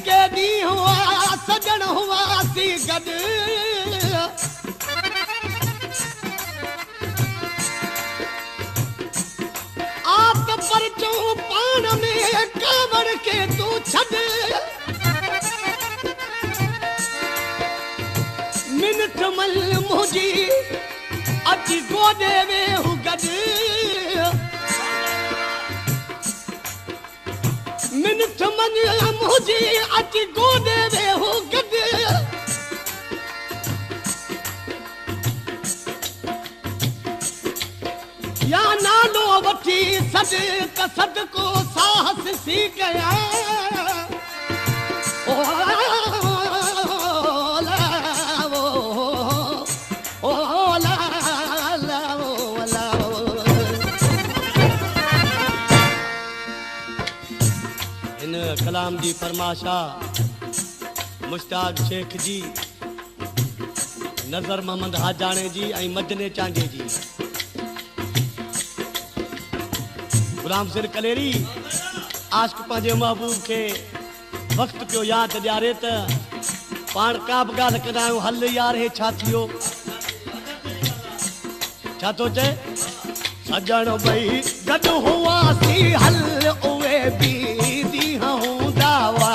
के दी हुआ सजन हुआ सी गद आप पर चो पान में कावड़ के तू छद मिनट मल मुझी अची गोदे में हु गद मिनट मन मुझी अची गोदे में हु गद या नालो वठी सद कसद को साहस सी गया ओ ला ओ ला ला ओ ला इन कलाम जी फरमाशा मुश्ताक शेख जी नज़र मोहम्मद हाजाने जी ऐं मदने चांगे जी गुलाम सिर कलेरी आशिक़ पंहिंजे महबूब खे वक़्तु पियो यादि ॾियारे त पाण का बि ॻाल्हि कंदा आहियूं हल यार हे छा थियो छा थो चए सजण ॿई गॾु हुआसीं हल उहे बि ॾींहं हूंदा हुआ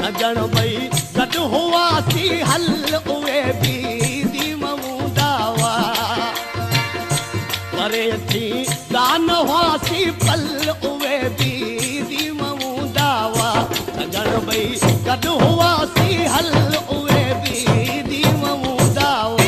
सजण ॿई गॾु हुआसीं हल उहे बि ॾींहं हूंदा हुआ परे थी दान हुआसीं पल उहे बि ॾींहं हूंदा हुआ सजण ॿई गॾु हुआसीं हल उहे बि ॾींहं हूंदा हुआ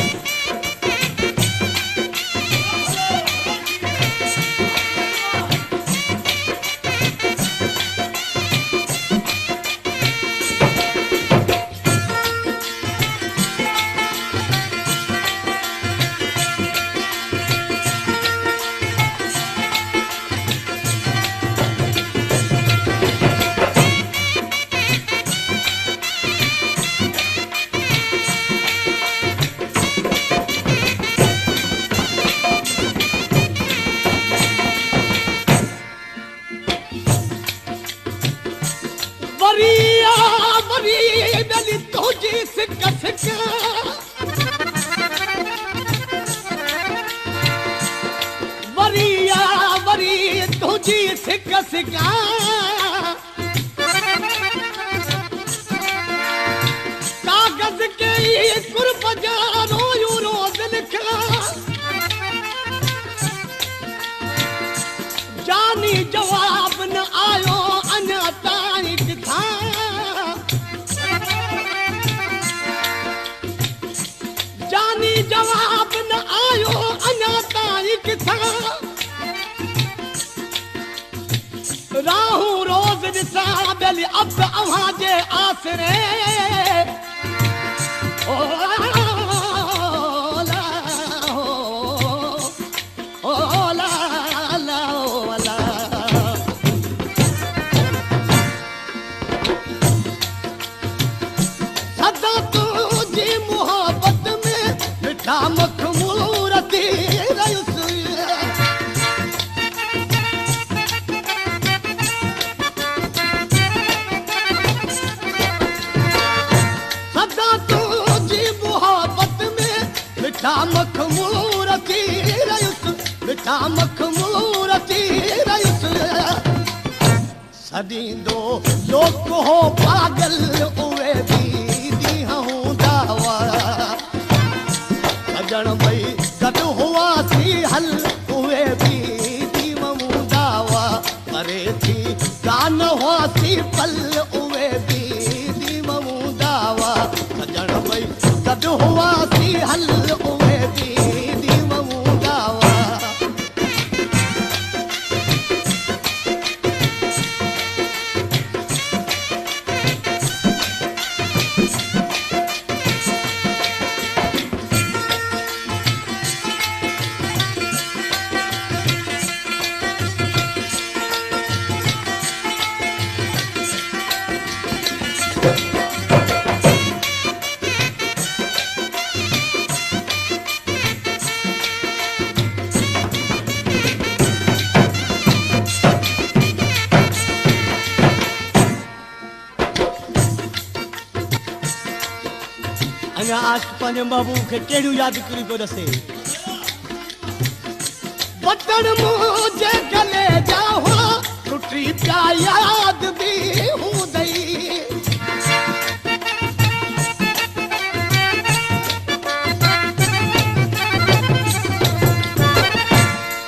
कागज के कुर्ब जा रोयूं रोज़ लिखा जानी जवाब न आयो अञा ताईं किथां जानी जवाब न आयो अञा ताईं किथां राहू रोज़ ॾिसां बेली अब अव्हां जे आसरे ओ ला ओ ला ला ओ ला सदा तुझी मोहब्बत में मिठा मखमूरती रयुसि मखमूरती रयुसि मिठा मखमूरती रयुसि सदींदो लोक हो पागल उहे बि ॾींहं हूंदा हुआ सजण ॿई गॾु हुआसीं हल उहे बि ॾींहं हूंदा हुआ परे थी कान हुआसीं पल उहे बि ॾींहं हूंदा हुआ सजण ॿई गॾु हुआसीं हल उहे बि ॾींहं हूंदा हुआ अञा आशिक़ पंहिंजे महबूब खे कहिड़ियूं यादिगिरियूं पियो ॾसे बटण मुंहिंजे गले जा हुआ टुटी पिया याद बि हूंदई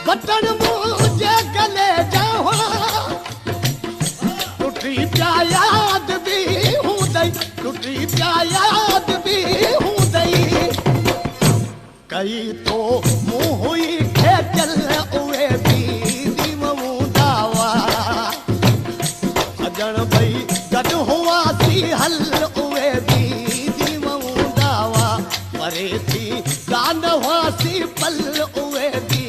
बटण मुंहिंजे गले जा हुआ टुटी पिया याद बि हूंदई टुटी पिया याद बि हूंदई कई तो मुंहुं हुई खेचल उहे बि दीमऊं दावा सजण भई गॾु हुआसीं हल उहे बि दीमऊं दावा परे थी कान हुआसीं पल उहे बि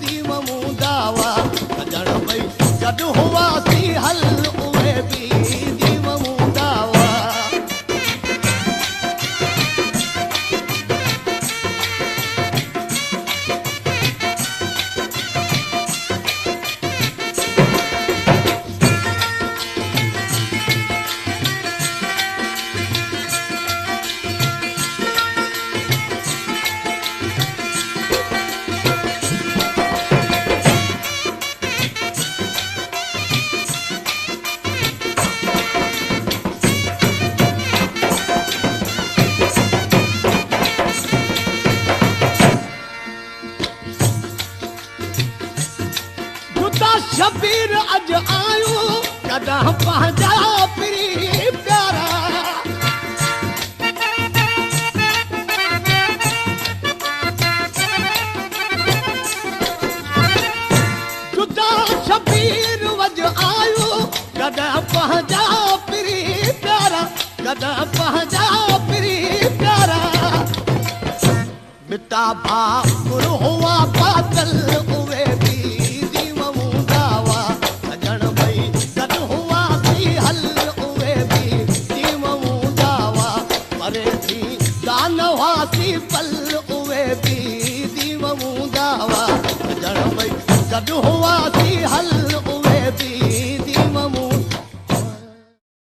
दीमऊं दावा सजण भई गॾु हुआसीं हल उहे बि दीमऊं दावा शबीर अज आयो कॾहिं पंहिंजा प्री प्यारा जुदा शबीर अज आयो कॾहिं पंहिंजा प्री प्यारा कॾहिं पंहिंजा प्री प्यारा बिता भाकुर हुआ बादल उहे बि पल उहे बि दीमऊं दावा सजण भई गॾु हुआसीं हल उहे बि